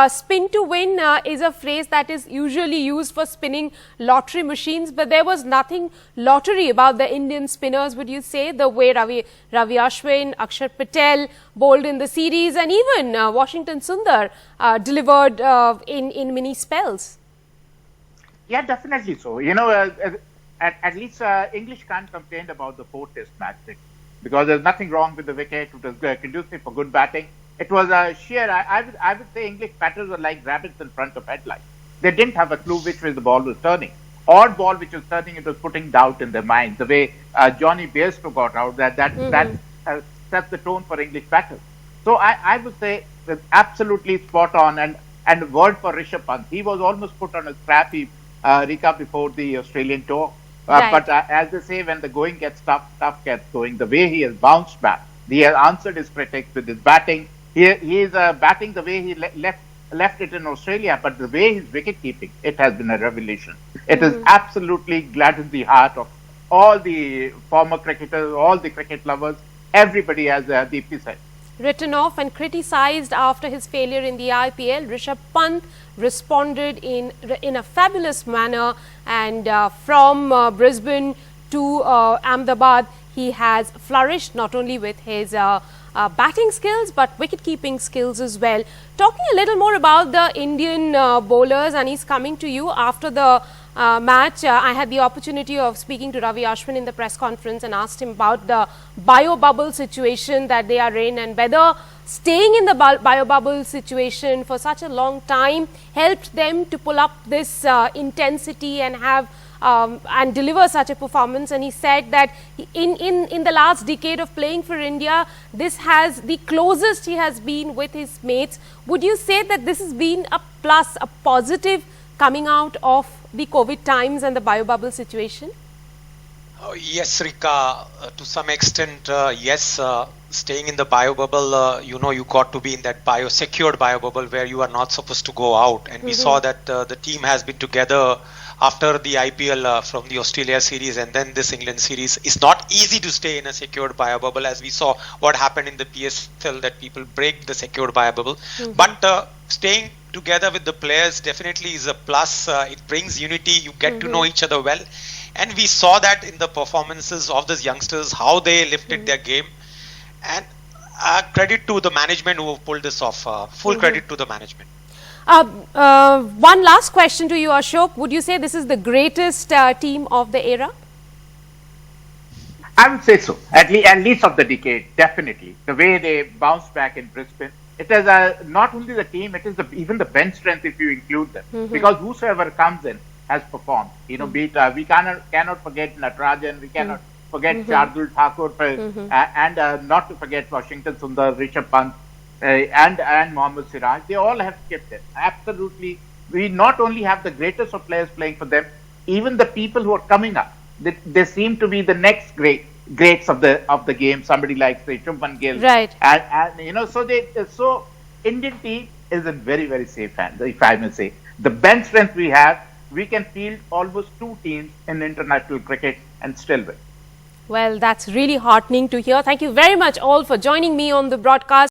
spin to win is a phrase that is usually used for spinning lottery machines, but there was nothing lottery about the Indian spinners, would you say? The way Ravi Ashwin, Akshar Patel bowled in the series, and even Washington Sundar delivered in many spells. Yeah, definitely so. You know, at least English can't complain about the 4th Test match, because there's nothing wrong with the wicket. It was conducive for good batting. It was sheer. I would say English batters were like rabbits in front of headlights. They didn't have a clue which way the ball was turning. Odd ball which was turning, it was putting doubt in their mind. The way Johnny Bairstow got out, that sets the tone for English batters. So I would say it's absolutely spot on. And word for Rishabh Pant, he was almost put on a scrappy Rika before the Australian tour. Right. But as they say, when the going gets tough, tough gets going. The way he has bounced back, he has answered his critics with his batting. He is batting the way he left it in Australia, but the way his wicket keeping, it has been a revelation. It has absolutely gladdened the heart of all the former cricketers, all the cricket lovers, everybody, as Deepthi said. Written off and criticised after his failure in the IPL, Rishabh Pant responded in a fabulous manner, and from Brisbane to Ahmedabad, he has flourished not only with his batting skills but wicket-keeping skills as well. Talking a little more about the Indian bowlers, and he's coming to you after the match. I had the opportunity of speaking to Ravi Ashwin in the press conference and asked him about the bio-bubble situation that they are in, and whether staying in the bio-bubble situation for such a long time helped them to pull up this intensity and have and deliver such a performance. And he said that in the last decade of playing for India, this has the closest he has been with his mates. Would you say that this has been a plus, a positive coming out of the COVID times and the bio-bubble situation? Yes, Rika, to some extent, yes. Staying in the bio-bubble, you know, you got to be in that secured bio-bubble where you are not supposed to go out. And we saw that the team has been together after the IPL from the Australia series and then this England series. It's not easy to stay in a secured bio-bubble, as we saw what happened in the PSL, that people break the secured bio-bubble. But staying together with the players definitely is a plus. It brings unity. You get to know each other well. And we saw that in the performances of these youngsters, how they lifted their game. And credit to the management who pulled this off. Full credit to the management. One last question to you, Ashok. Would you say this is the greatest team of the era? I would say so. At least of the decade, definitely. The way they bounced back in Brisbane. It is not only the team, it is even the bench strength if you include them. Because whosoever comes in has performed. You know, we cannot forget Natarajan, we cannot forget Shardul Thakur, and not to forget Washington Sundar, Rishabh Pant, and Mohammad Siraj. They all have kept it. Absolutely. We not only have the greatest of players playing for them, even the people who are coming up, they seem to be the next greats of the game. Somebody like, say, Shubman Gill. Right. And you know, so Indian team is in very, very safe hands, if I may say. The bench strength we have, we can field almost 2 teams in international cricket and still win. Well, that's really heartening to hear. Thank you very much all for joining me on the broadcast.